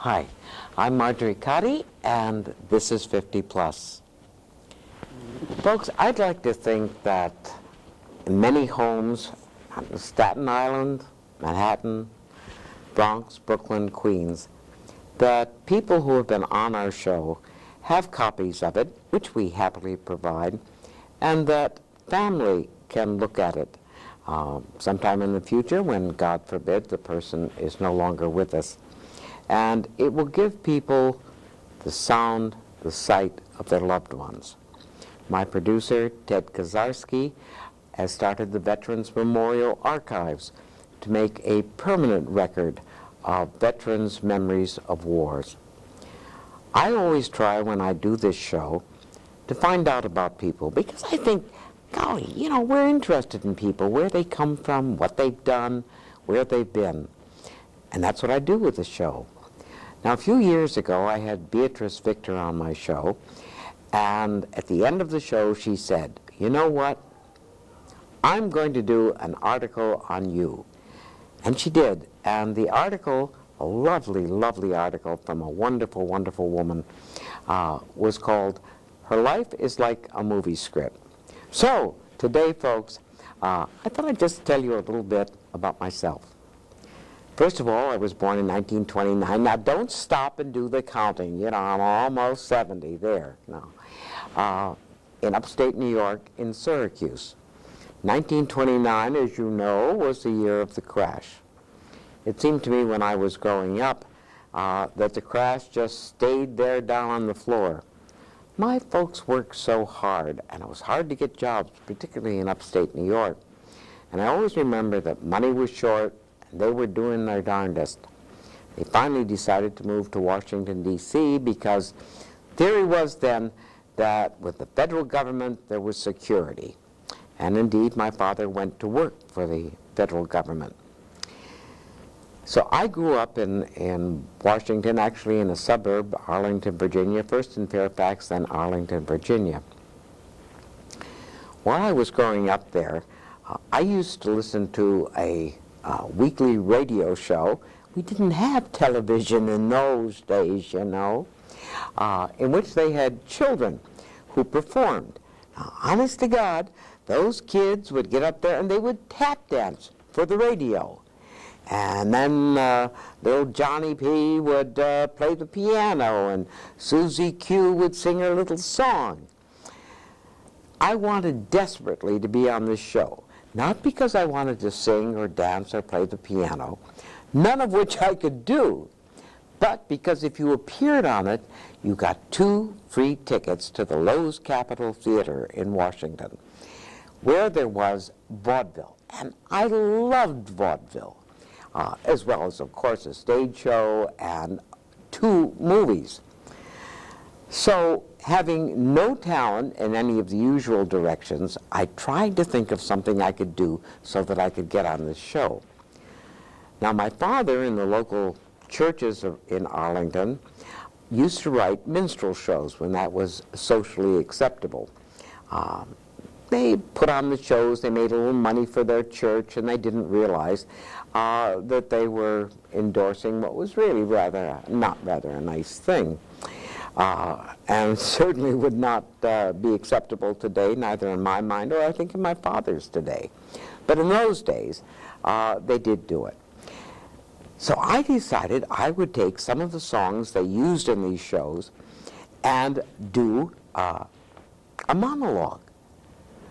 Hi, I'm Marjorie El Kadi, and this is 50 Plus. Folks, I'd like to think that in many homes on Staten Island, Manhattan, Bronx, Brooklyn, Queens, that people who have been on our show have copies of it, which we happily provide, and that family can look at it sometime in the future when, God forbid, the person is no longer with us. And it will give people the sound, the sight of their loved ones. My producer, Ted Kazarski, has started the Veterans Memorial Archives to make a permanent record of veterans' memories of wars. I always try when I do this show to find out about people because I think, golly, you know, we're interested in people, where they come from, what they've done, where they've been. And that's what I do with the show. Now, a few years ago, I had Beatrice Victor on my show, and at the end of the show, she said, you know what? I'm going to do an article on you. And she did. And the article, a lovely, lovely article from a wonderful, wonderful woman, was called Her Life is Like a Movie Script. So, today, folks, I thought I'd just tell you a little bit about myself. First of all, I was born in 1929. Now, don't stop and do the counting. You know, I'm almost 70 there. No. In upstate New York, in Syracuse. 1929, as you know, was the year of the crash. It seemed to me when I was growing up that the crash just stayed there down on the floor. My folks worked so hard, and it was hard to get jobs, particularly in upstate New York. And I always remember that money was short, and they were doing their darndest. They finally decided to move to Washington, D.C. because theory was then that with the federal government there was security. And indeed, my father went to work for the federal government. So I grew up in Washington, actually in a suburb, Arlington, Virginia, first in Fairfax, then Arlington, Virginia. While I was growing up there, I used to listen to a weekly radio show. We didn't have television in those days, you know, in which they had children who performed. Now, honest to God, those kids would get up there and they would tap dance for the radio. And then little Johnny P. would play the piano, and Susie Q. would sing her little song. I wanted desperately to be on this show. Not because I wanted to sing or dance or play the piano, none of which I could do, but because if you appeared on it, you got 2 free tickets to the Lowe's Capitol Theater in Washington, where there was vaudeville. And I loved vaudeville, as well as, of course, a stage show and 2 movies. So, having no talent in any of the usual directions, I tried to think of something I could do so that I could get on this show. Now, my father in the local churches in Arlington used to write minstrel shows when that was socially acceptable. They put on the shows, they made a little money for their church, and they didn't realize that they were endorsing what was really not rather a nice thing. And certainly would not be acceptable today, neither in my mind or I think in my father's today. But in those days, they did do it. So I decided I would take some of the songs they used in these shows and do a monologue.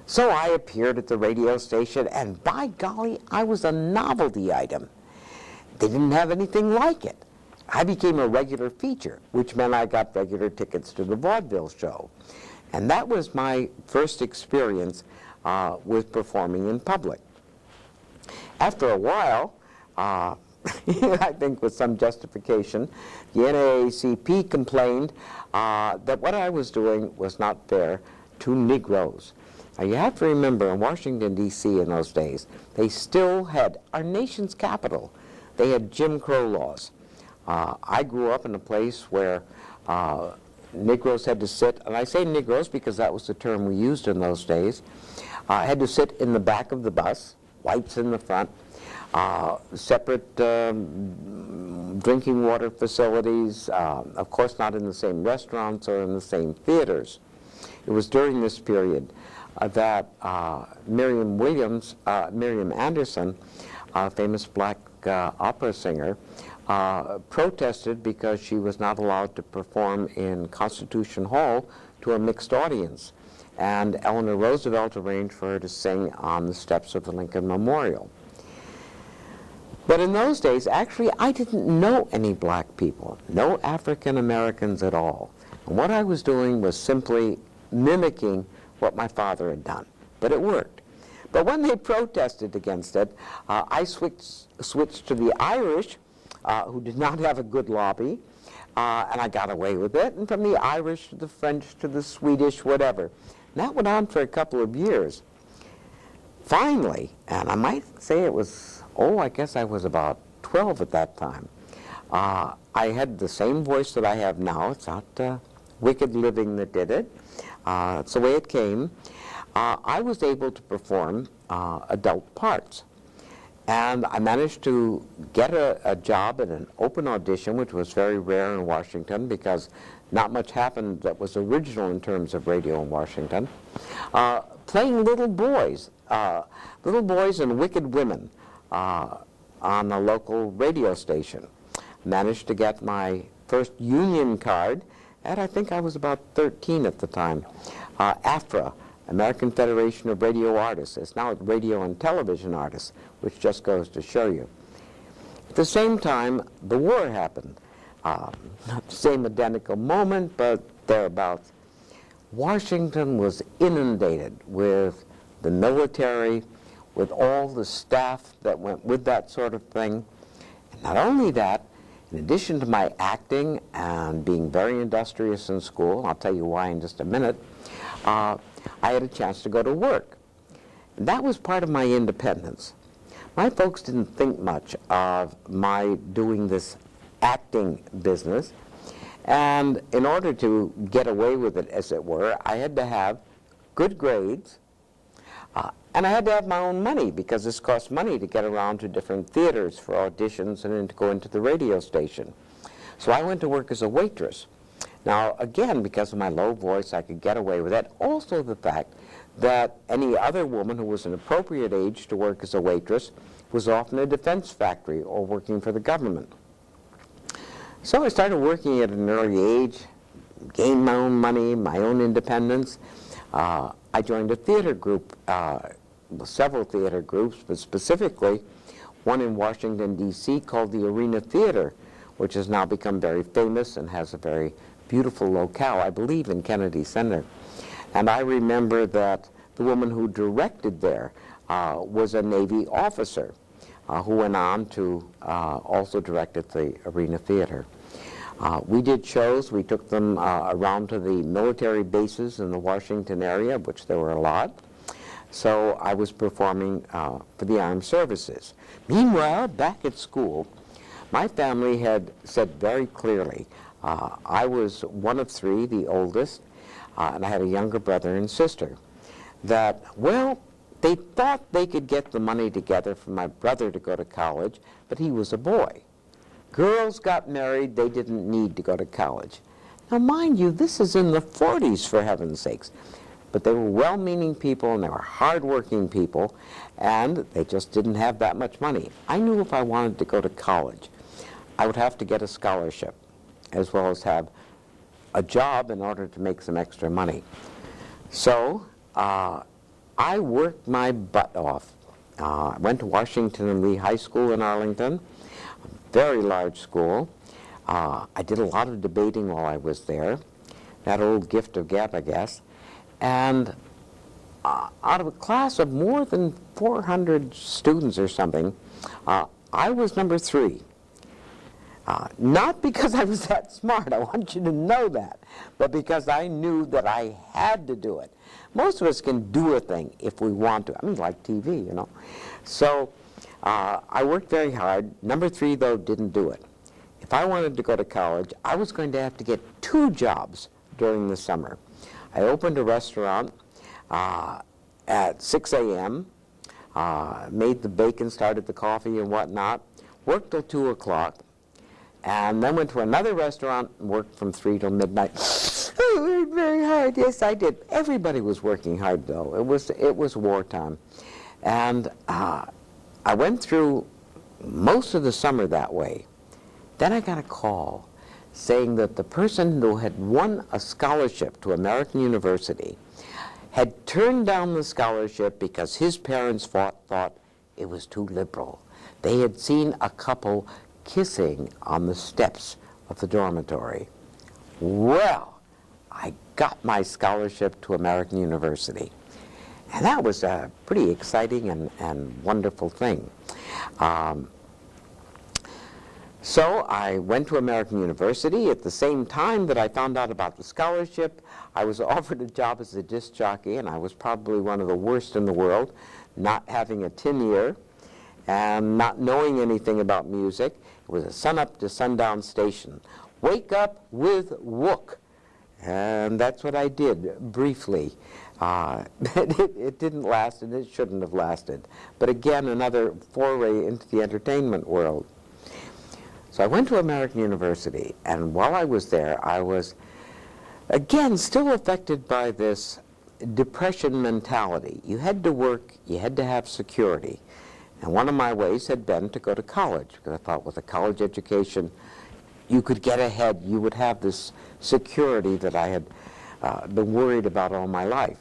So I appeared at the radio station, and by golly, I was a novelty item. They didn't have anything like it. I became a regular feature, which meant I got regular tickets to the vaudeville show. And that was my first experience with performing in public. After a while, I think with some justification, the NAACP complained that what I was doing was not fair to Negroes. Now, you have to remember, in Washington, D.C. in those days, they still had our nation's capital. They had Jim Crow laws. I grew up in a place where Negroes had to sit, and I say Negroes because that was the term we used in those days, had to sit in the back of the bus, whites in the front. separate drinking water facilities, of course not in the same restaurants or in the same theaters. It was during this period that Miriam Anderson, a famous black opera singer, protested because she was not allowed to perform in Constitution Hall to a mixed audience. And Eleanor Roosevelt arranged for her to sing on the steps of the Lincoln Memorial. But in those days, actually, I didn't know any black people, no African Americans at all. And what I was doing was simply mimicking what my father had done. But it worked. But when they protested against it, I switched to the Irish, who did not have a good lobby, and I got away with it. And from the Irish to the French to the Swedish, whatever. And that went on for a couple of years. Finally, and I might say it was, I guess I was about 12 at that time. I had the same voice that I have now. It's not wicked living that did it. It's the way it came. I was able to perform adult parts. And I managed to get a job at an open audition, which was very rare in Washington because not much happened that was original in terms of radio in Washington. Playing little boys and wicked women on a local radio station. Managed to get my first union card, and I think I was about 13 at the time. AFRA, American Federation of Radio Artists. It's now Radio and Television Artists, which just goes to show you. At the same time, the war happened. Not the same identical moment, but thereabouts. Washington was inundated with the military, with all the staff that went with that sort of thing. And not only that, in addition to my acting and being very industrious in school, I'll tell you why in just a minute, I had a chance to go to work. And that was part of my independence. My folks didn't think much of my doing this acting business, and in order to get away with it, as it were, I had to have good grades, and I had to have my own money, because this cost money to get around to different theaters for auditions and then to go into the radio station. So I went to work as a waitress. Now, again, because of my low voice, I could get away with that. Also the fact that any other woman who was an appropriate age to work as a waitress was often in a defense factory or working for the government. So I started working at an early age, gained my own money, my own independence. I joined a theater group, several theater groups, but specifically one in Washington, D.C. called the Arena Theater, which has now become very famous and has a very beautiful locale, I believe, in Kennedy Center. And I remember that the woman who directed there was a Navy officer who went on to also direct at the Arena Theater. We did shows. We took them around to the military bases in the Washington area, of which there were a lot. So I was performing for the armed services. Meanwhile, back at school, my family had said very clearly, I was one of three, the oldest, and I had a younger brother and sister, that, well, they thought they could get the money together for my brother to go to college, but he was a boy. Girls got married, they didn't need to go to college. Now, mind you, this is in the 40s, for heaven's sakes. But they were well-meaning people, and they were hard-working people, and they just didn't have that much money. I knew if I wanted to go to college, I would have to get a scholarship, as well as have a job in order to make some extra money. So I worked my butt off. I went to Washington and Lee High School in Arlington, a very large school. I did a lot of debating while I was there, that old gift of gab, I guess. And out of a class of more than 400 students or something, I was number 3. Not because I was that smart, I want you to know that, but because I knew that I had to do it. Most of us can do a thing if we want to. I mean, like TV, you know. So I worked very hard. Number 3, though, didn't do it. If I wanted to go to college, I was going to have to get 2 jobs during the summer. I opened a restaurant at 6 a.m. made the bacon, started the coffee and whatnot, worked till 2 o'clock, and then went to another restaurant and worked from 3 till midnight. I worked very hard. Yes, I did. Everybody was working hard, though. It was wartime. And I went through most of the summer that way. Then I got a call saying that the person who had won a scholarship to American University had turned down the scholarship because his parents thought it was too liberal. They had seen a couple kissing on the steps of the dormitory. Well, I got my scholarship to American University. And that was a pretty exciting and wonderful thing. So I went to American University. At the same time that I found out about the scholarship, I was offered a job as a disc jockey, and I was probably one of the worst in the world, not having a tin ear and not knowing anything about music. It was a sun-up to sundown station. Wake up with Wook. And that's what I did, briefly. It didn't last, and it shouldn't have lasted. But again, another foray into the entertainment world. So I went to American University, and while I was there, I was, again, still affected by this depression mentality. You had to work, you had to have security. And one of my ways had been to go to college, because I thought with a college education, you could get ahead, you would have this security that I had been worried about all my life.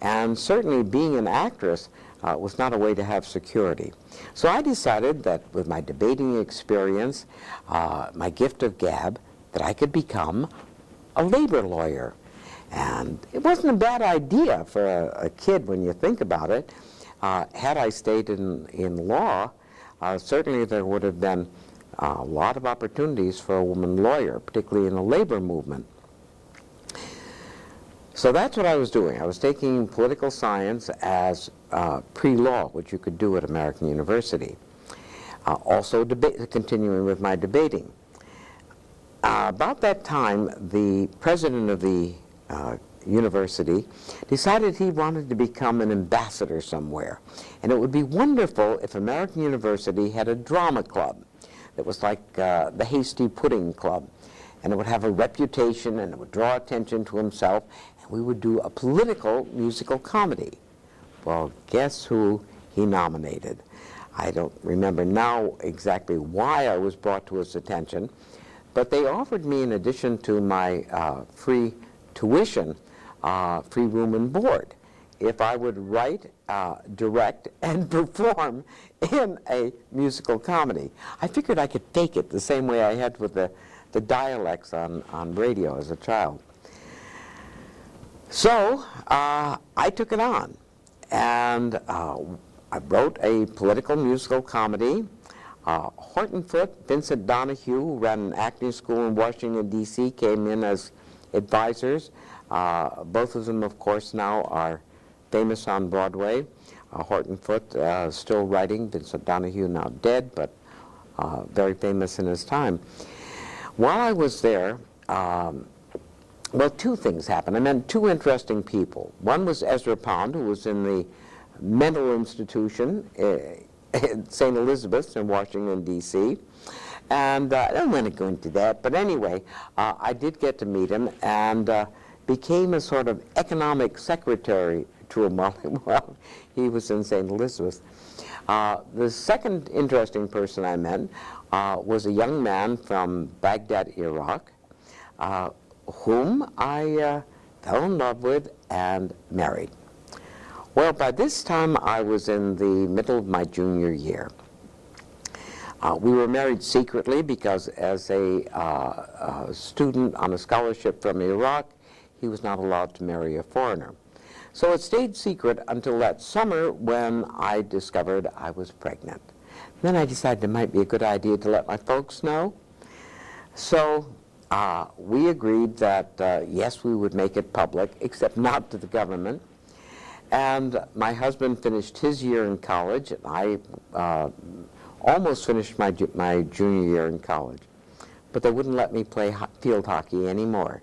And certainly being an actress was not a way to have security. So I decided that with my debating experience, my gift of gab, that I could become a labor lawyer. And it wasn't a bad idea for a kid when you think about it. Had I stayed in law, certainly there would have been a lot of opportunities for a woman lawyer, particularly in the labor movement. So that's what I was doing. I was taking political science as pre-law, which you could do at American University. Also continuing with my debating. About that time, the president of the university decided he wanted to become an ambassador somewhere. And it would be wonderful if American University had a drama club that was like the Hasty Pudding Club. And it would have a reputation, and it would draw attention to himself, and we would do a political musical comedy. Well, guess who he nominated? I don't remember now exactly why I was brought to his attention, but they offered me, in addition to my free tuition, free room and board, if I would write, direct, and perform in a musical comedy. I figured I could fake it the same way I had with the dialects on radio as a child. So I took it on, and I wrote a political musical comedy. Horton Foote, Vincent Donahue, who ran an acting school in Washington, D.C., came in as advisors. Both of them, of course, now are famous on Broadway. Horton Foote still writing, Vincent Donahue now dead, but very famous in his time. While I was there, well, two things happened. I met two interesting people. One was Ezra Pound, who was in the mental institution at St. Elizabeth's in Washington, D.C. And I don't want to go into that, but anyway, I did get to meet him and became a sort of economic secretary to him while he was in St. Elizabeth's. The second interesting person I met was a young man from Baghdad, Iraq, whom I fell in love with and married. Well, by this time I was in the middle of my junior year. We were married secretly because as a student on a scholarship from Iraq, he was not allowed to marry a foreigner. So it stayed secret until that summer when I discovered I was pregnant. Then I decided it might be a good idea to let my folks know. So we agreed that, yes, we would make it public, except not to the government. And my husband finished his year in college, and I almost finished my junior year in college. But they wouldn't let me play field hockey anymore.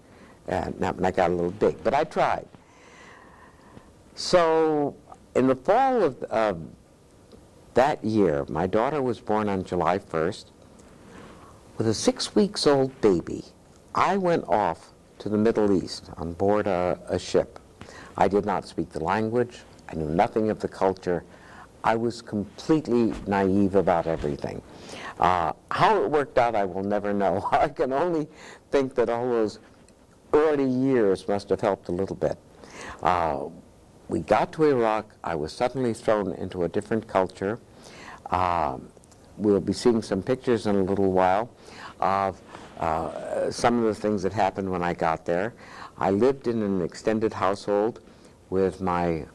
Not when I got a little big, but I tried. So in the fall of that year, my daughter was born on July 1st. With a 6 weeks old baby, I went off to the Middle East on board a ship. I did not speak the language. I knew nothing of the culture. I was completely naive about everything. How it worked out, I will never know. I can only think that all those early years must have helped a little bit. We got to Iraq. I was suddenly thrown into a different culture. We'll be seeing some pictures in a little while of some of the things that happened when I got there. I lived in an extended household with my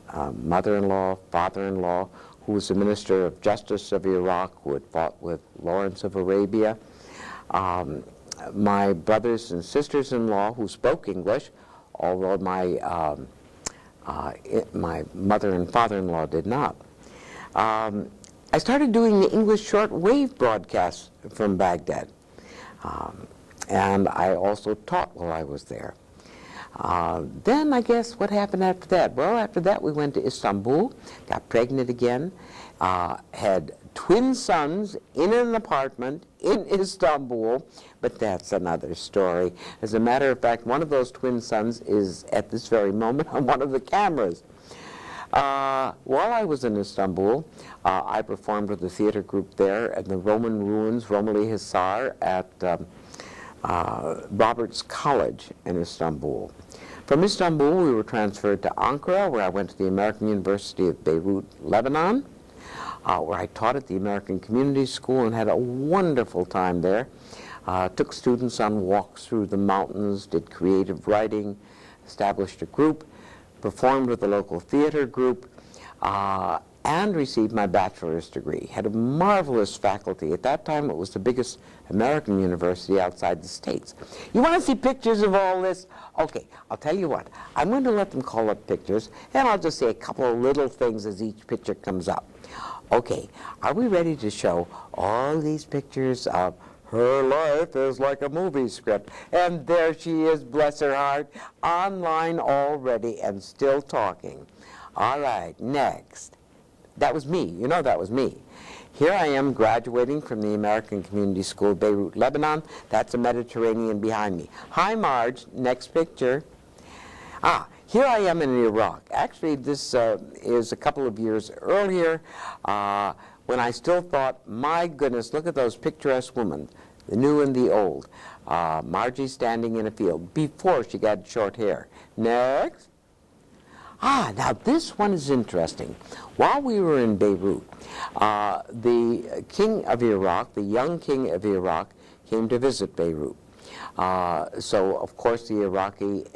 mother-in-law, father-in-law, who was the Minister of Justice of Iraq, who had fought with Lawrence of Arabia. My brothers and sisters-in-law who spoke English, although my mother and father-in-law did not. I started doing the English short-wave broadcasts from Baghdad. And I also taught while I was there. Then I guess what happened after that? Well, after that we went to Istanbul, got pregnant again, had twin sons in an apartment in Istanbul, but that's another story. As a matter of fact, one of those twin sons is at this very moment on one of the cameras. While I was in Istanbul, I performed with the theater group there at the Roman ruins, Romeli Hisar, at Roberts College in Istanbul. From Istanbul, we were transferred to Ankara, where I went to the American University of Beirut, Lebanon, where I taught at the American Community School and had a wonderful time there. Took students on walks through the mountains, did creative writing, established a group, performed with the local theater group, and received my bachelor's degree. Had a marvelous faculty. At that time, it was the biggest American university outside the States. You want to see pictures of all this? Okay, I'll tell you what. I'm going to let them call up pictures, and I'll just say a couple of little things as each picture comes up. Okay, are we ready to show all these pictures of her life is like a movie script? And there she is, bless her heart, online already and still talking. All right, next. That was me. You know that was me. Here I am graduating from the American Community School, Beirut, Lebanon. That's the Mediterranean behind me. Hi, Marge. Next picture. Here I am in Iraq. Actually, this is a couple of years earlier when I still thought, my goodness, look at those picturesque women, the new and the old. Margie standing in a field before she got short hair. Next. Now this one is interesting. While we were in Beirut, the king of Iraq, the young king of Iraq, came to visit Beirut. So, of course, the Iraqi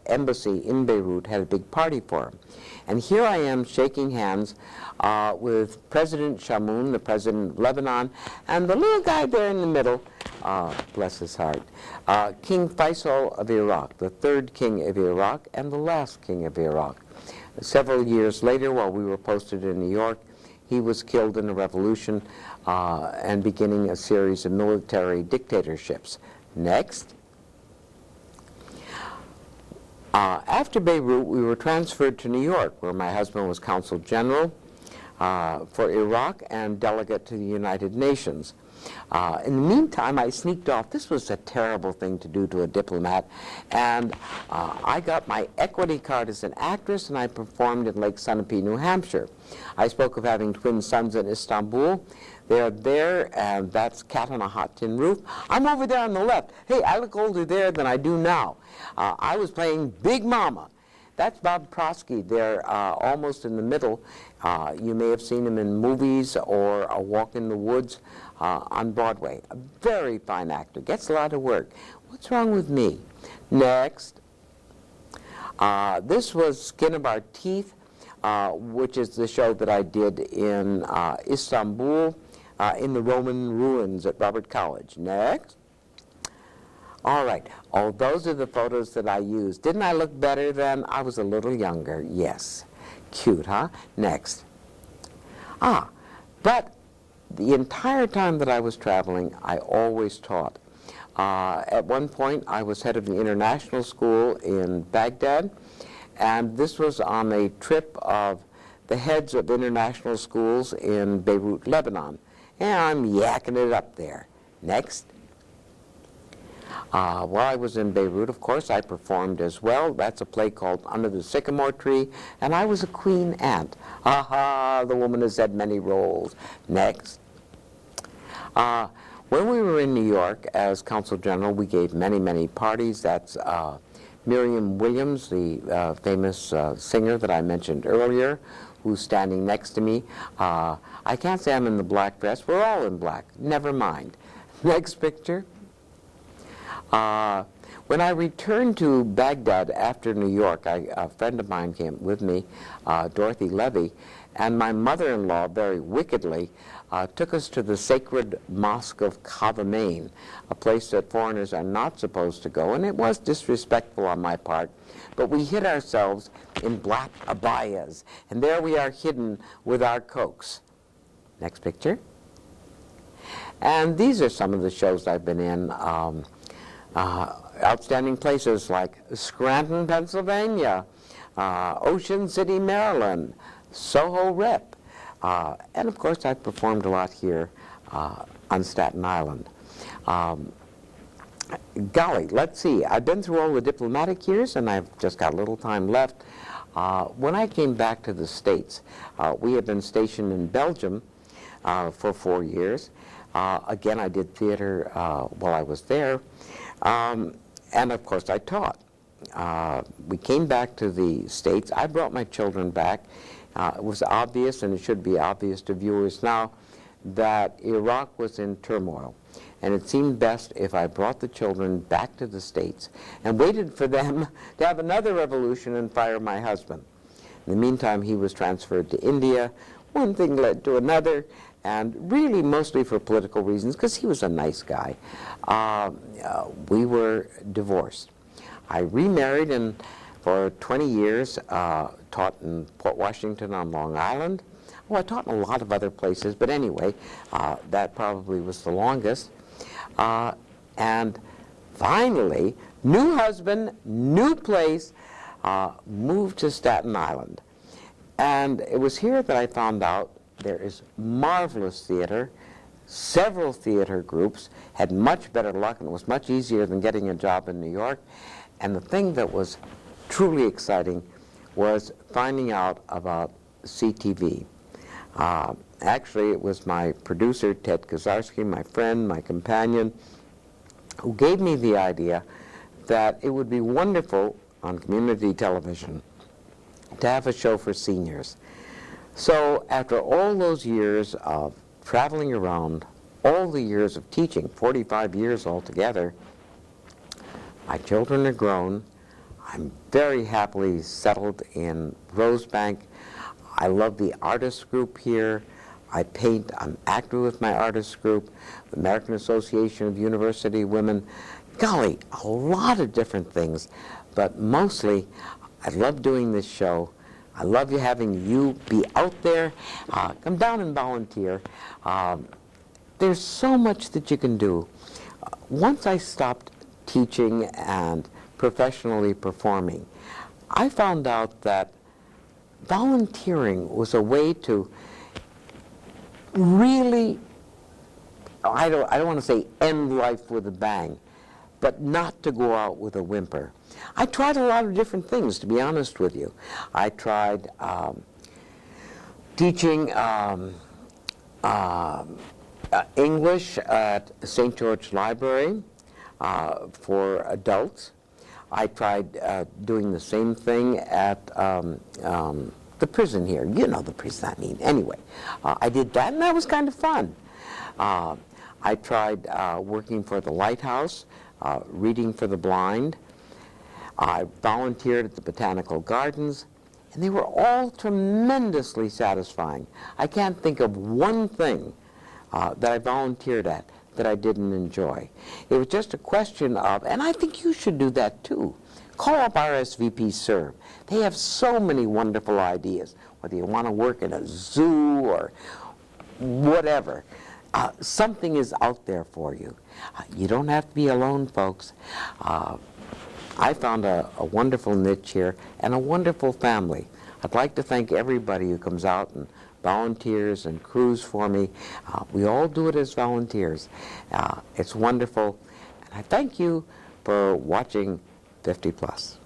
embassy in Beirut had a big party for him. And here I am shaking hands with President Chamoun, the president of Lebanon, and the little guy there in the middle, bless his heart, King Faisal of Iraq, the third king of Iraq and the last king of Iraq. Several years later, while we were posted in New York, he was killed in a revolution and beginning a series of military dictatorships. Next. After Beirut, we were transferred to New York, where my husband was consul general for Iraq and delegate to the United Nations. In the meantime, I sneaked off. This was a terrible thing to do to a diplomat. And I got my equity card as an actress, and I performed in Lake Sunapee, New Hampshire. I spoke of having twin sons in Istanbul. They're there, and that's Cat on a Hot Tin Roof. I'm over there on the left. Hey, I look older there than I do now. I was playing Big Mama. That's Bob Prosky there, almost in the middle. You may have seen him in movies or A Walk in the Woods on Broadway. A very fine actor, gets a lot of work. What's wrong with me? Next. This was Skin of Our Teeth, which is the show that I did in Istanbul, in the Roman ruins at Robert College. Next. All right. Oh, those are the photos that I used. Didn't I look better then? I was a little younger. Yes. Cute, huh? Next. But the entire time that I was traveling, I always taught. At one point, I was head of the international school in Baghdad, and this was on a trip of the heads of international schools in Beirut, Lebanon. And I'm yakking it up there. Next. While I was in Beirut, of course, I performed as well. That's a play called Under the Sycamore Tree, and I was a queen ant. Aha, the woman has had many roles. Next. When we were in New York as Consul General, we gave many, many parties. That's Miriam Williams, the famous singer that I mentioned earlier, who's standing next to me. I can't say I'm in the black dress. We're all in black. Never mind. Next picture. When I returned to Baghdad after New York, a friend of mine came with me, Dorothy Levy, and my mother-in-law, very wickedly, took us to the sacred mosque of Qadamain, a place that foreigners are not supposed to go, and it was disrespectful on my part, but we hid ourselves in black abayas, and there we are hidden with our cokes. Next picture. And these are some of the shows I've been in. Outstanding places like Scranton, Pennsylvania, Ocean City, Maryland, Soho Rep, and of course I've performed a lot here on Staten Island. Golly, let's see, I've been through all the diplomatic years and I've just got a little time left. When I came back to the States, we had been stationed in Belgium for 4 years. Again, I did theater while I was there. And of course I taught. We came back to the States. I brought my children back. It was obvious, and it should be obvious to viewers now, that Iraq was in turmoil. And it seemed best if I brought the children back to the States and waited for them to have another revolution and fire my husband. In the meantime, he was transferred to India. One thing led to another, and really mostly for political reasons, because he was a nice guy. We were divorced. I remarried and for 20 years taught in Port Washington on Long Island. Well, I taught in a lot of other places, but anyway, that probably was the longest. And finally, new husband, new place, moved to Staten Island. And it was here that I found out there is marvelous theater. Several theater groups had much better luck, and it was much easier than getting a job in New York. And the thing that was truly exciting was finding out about CTV. Actually, it was my producer, Ted Kazarski, my friend, my companion, who gave me the idea that it would be wonderful on community television to have a show for seniors. So after all those years of traveling around, all the years of teaching, 45 years altogether, my children are grown. I'm very happily settled in Rosebank. I love the artist group here. I paint. I'm active with my artist group, the American Association of University Women. Golly, a lot of different things, but mostly I love doing this show. I love having you be out there. Come down and volunteer. There's so much that you can do. Once I stopped teaching and professionally performing, I found out that volunteering was a way to really, I don't want to say end life with a bang, but not to go out with a whimper. I tried a lot of different things, to be honest with you. I tried teaching English at St. George Library for adults. I tried doing the same thing at the prison here. You know the prison, I mean. Anyway, I did that, and that was kind of fun. I tried working for the Lighthouse, reading for the blind. I volunteered at the Botanical Gardens, and they were all tremendously satisfying. I can't think of one thing that I volunteered at that I didn't enjoy. It was just a question of, and I think you should do that too, call up RSVP Serve. They have so many wonderful ideas, whether you want to work in a zoo or whatever. Something is out there for you. You don't have to be alone, folks. I found a wonderful niche here and a wonderful family. I'd like to thank everybody who comes out and volunteers and crews for me. We all do it as volunteers. It's wonderful. And I thank you for watching 50 Plus.